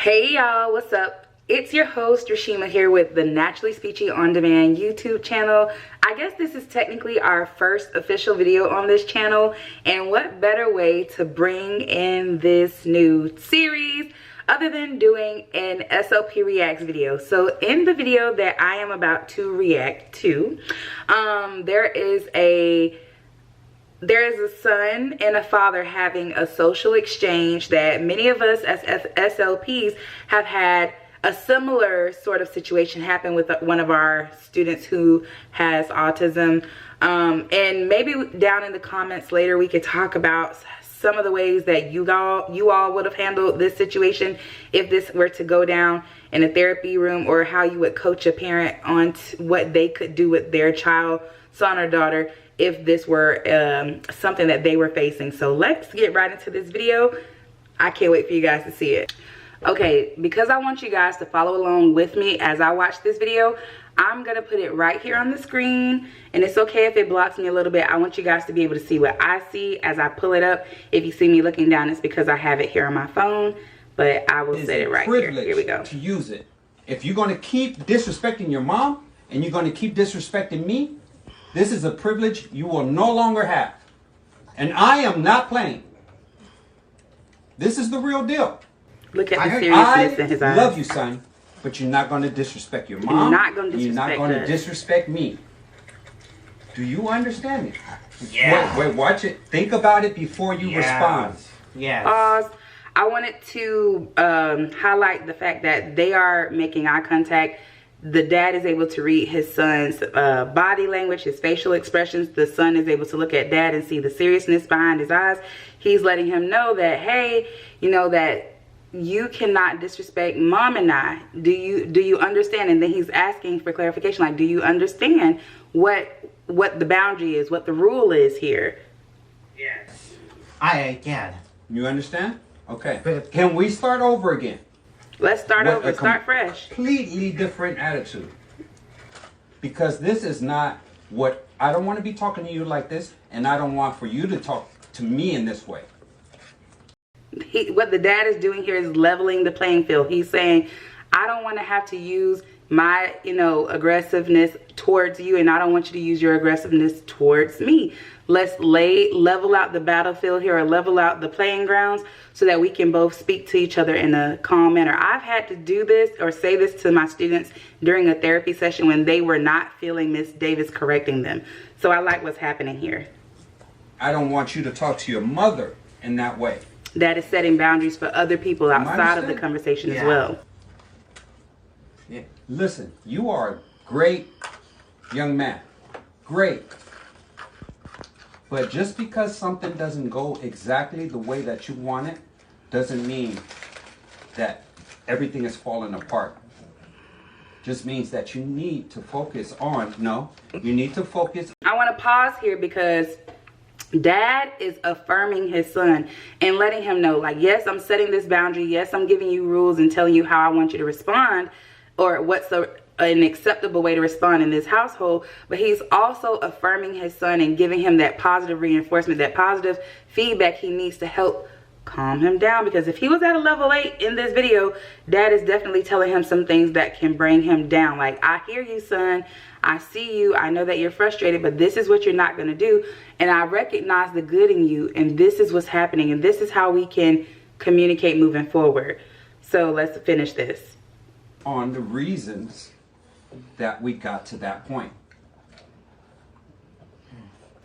Hey y'all, what's up? It's your host Rashima here with the Naturally Speechie On Demand YouTube channel. I guess this is technically our first official video on this channel, and what better way to bring in this new series other than doing an SLP Reacts video. So in the video that I am about to react to, there is a son and a father having a social exchange that many of us as SLPs have had a similar sort of situation happen with one of our students who has autism. And maybe down in the comments later we could talk about some of the ways that you all would have handled this situation if this were to go down in a therapy room, or how you would coach a parent on what they could do with their child, son or daughter, if this were something that they were facing. So let's get right into this video. I can't wait for you guys to see it. Okay, because I want you guys to follow along with me as I watch this video, I'm gonna put it right here on the screen, and it's okay if it blocks me a little bit. I want you guys to be able to see what I see as I pull it up. If you see me looking down, it's because I have it here on my phone, but I will set it right here. Here we go. To use it. If you're gonna keep disrespecting your mom and you're gonna keep disrespecting me, this is a privilege you will no longer have. And I am not playing. This is the real deal. Look at the seriousness in his eyes. I love you, son, but you're not going to disrespect your mom. You're not going to disrespect You're not going to disrespect me. Do you understand me? Yeah. Wait, watch it. Think about it before you respond. Yes. Pause. I wanted to highlight the fact that they are making eye contact. The dad is able to read his son's body language, his facial expressions. The son is able to look at dad and see the seriousness behind his eyes. He's letting him know that, hey, you know, that you cannot disrespect mom and I. Do you understand? And then he's asking for clarification, like, do you understand what the boundary is, what the rule is here? Yes. I can. You understand? Okay. But can we start over again? Let's start over, start fresh. Completely different attitude. Because this is not what, I don't want to be talking to you like this, and I don't want for you to talk to me in this way. What the dad is doing here is leveling the playing field. He's saying, I don't want to have to use my, aggressiveness towards you, and I don't want you to use your aggressiveness towards me. Let's level out the battlefield here, or level out the playing grounds, so that we can both speak to each other in a calm manner. I've had to do this or say this to my students during a therapy session when they were not feeling Miss Davis correcting them. So I like what's happening here. I don't want you to talk to your mother in that way. That is setting boundaries for other people outside of the conversation as well. Yeah. Listen, you are a great young man. Great. But just because something doesn't go exactly the way that you want it, doesn't mean that everything is falling apart. Just means that you need to focus on, you need to focus. I want to pause here because dad is affirming his son and letting him know, like, yes, I'm setting this boundary. Yes, I'm giving you rules and telling you how I want you to respond, or what's an acceptable way to respond in this household. But he's also affirming his son and giving him that positive reinforcement, that positive feedback he needs to help calm him down. Because if he was at a level 8 in this video, dad is definitely telling him some things that can bring him down. Like, I hear you, son. I see you. I know that you're frustrated, but this is what you're not going to do. And I recognize the good in you, and this is what's happening, and this is how we can communicate moving forward. So let's finish this. On the reasons that we got to that point.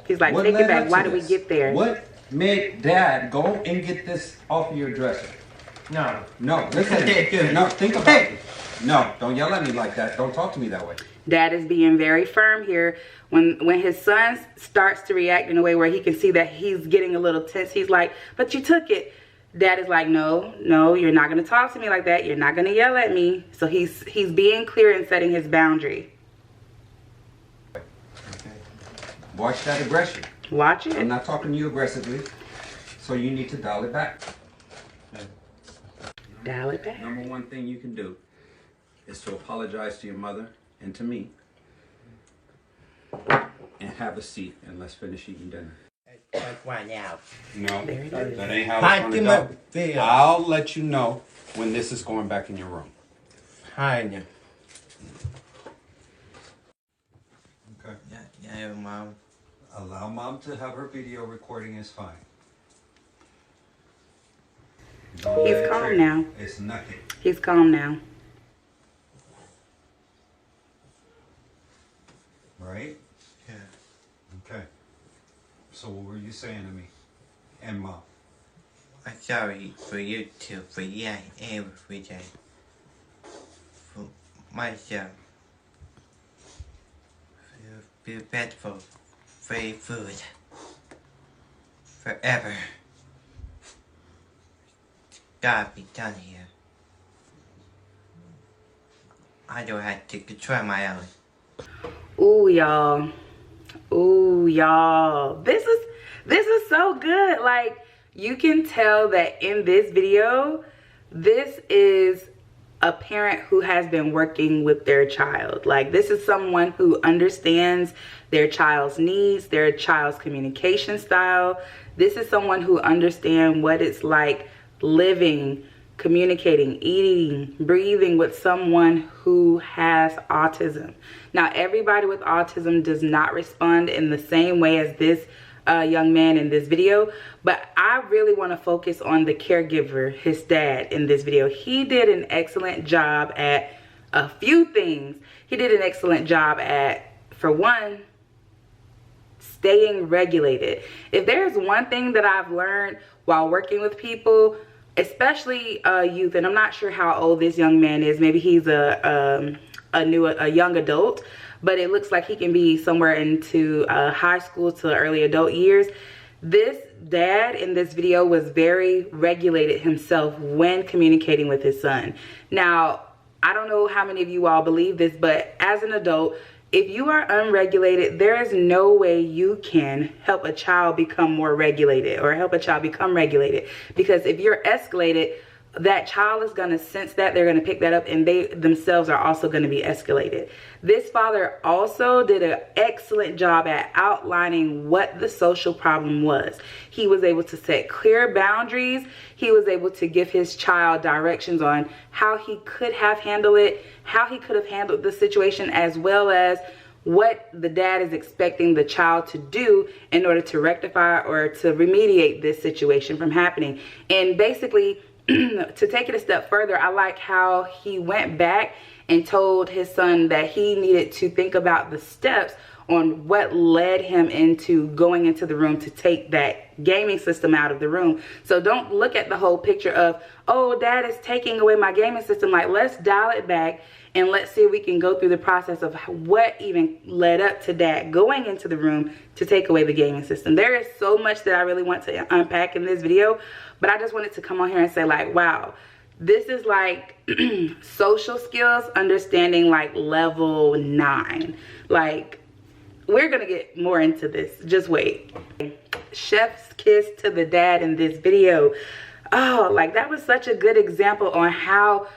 He's like, take it back. Why did we get there? What made dad go and get this off of your dresser? No. No, listen. No, think about it. No, don't yell at me like that. Don't talk to me that way. Dad is being very firm here. When his son starts to react in a way where he can see that he's getting a little tense, he's like, but you took it. Dad is like, no, you're not going to talk to me like that. You're not going to yell at me. So he's being clear and setting his boundary. Okay. Watch that aggression. Watch it. I'm not talking to you aggressively, so you need to dial it back. Dial it back. Number one thing you can do is to apologize to your mother and to me, and have a seat, and let's finish eating dinner. Like right now. No, There it is. that ain't how it's gonna go. I'll let you know when this is going back in your room. Hi. Okay. Yeah, Mom. Allow Mom to have her video recording is fine. Don't He's let it calm trigger. now. It's nothing. He's calm now. Right? Yeah. Okay. So what were you saying to me? And Mom? I'm sorry for you to forget everything. For myself. Be thankful for your food. Forever. Gotta be done here. I don't have to control my own. Ooh, y'all. Ooh, y'all. This is so good. Like, you can tell that in this video, this is a parent who has been working with their child. Like, this is someone who understands their child's needs, their child's communication style. This is someone who understands what it's like living, communicating, eating, breathing with someone who has autism. Now, everybody with autism does not respond in the same way as this young man in this video, but I really want to focus on the caregiver, his dad, in this video. He did an excellent job at a few things. He did an excellent job at, for one, staying regulated. If there's one thing that I've learned while working with people, especially youth, and I'm not sure how old this young man is, maybe he's a young adult, but it looks like he can be somewhere into high school to early adult years. This dad in this video was very regulated himself when communicating with his son. Now, I don't know how many of you all believe this, but as an adult, if you are unregulated, there is no way you can help a child become more regulated or help a child become regulated. Because if you're escalated, that child is going to sense that, they're going to pick that up, and they themselves are also going to be escalated. This father also did an excellent job at outlining what the social problem was. He was able to set clear boundaries. He was able to give his child directions on how he could have handled it, how he could have handled the situation, as well as what the dad is expecting the child to do in order to rectify or to remediate this situation from happening. And basically, to take it a step further, I like how he went back and told his son that he needed to think about the steps on what led him into going into the room to take that gaming system out of the room. So don't look at the whole picture of, oh, dad is taking away my gaming system. Like, let's dial it back and let's see if we can go through the process of what even led up to dad going into the room to take away the gaming system. There is so much that I really want to unpack in this video, but I just wanted to come on here and say, like, wow, this is like social skills, understanding like level 9. Like, we're gonna get more into this, just wait. Chef's kiss to the dad in this video. Oh, like, that was such a good example on how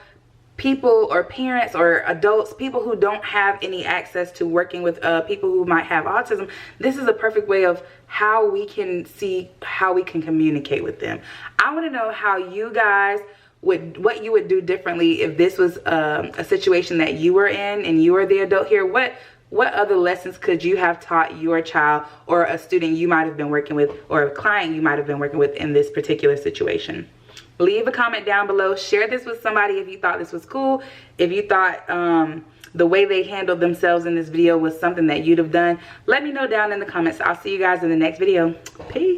people or parents or adults, people who don't have any access to working with people who might have autism, this is a perfect way of how we can see how we can communicate with them. I want to know how you guys would, what you would do differently if this was a situation that you were in and you were the adult here. What other lessons could you have taught your child or a student you might have been working with or a client you might have been working with in this particular situation? Leave a comment down below. Share this with somebody if you thought this was cool. If you thought the way they handled themselves in this video was something that you'd have done. Let me know down in the comments. I'll see you guys in the next video. Peace.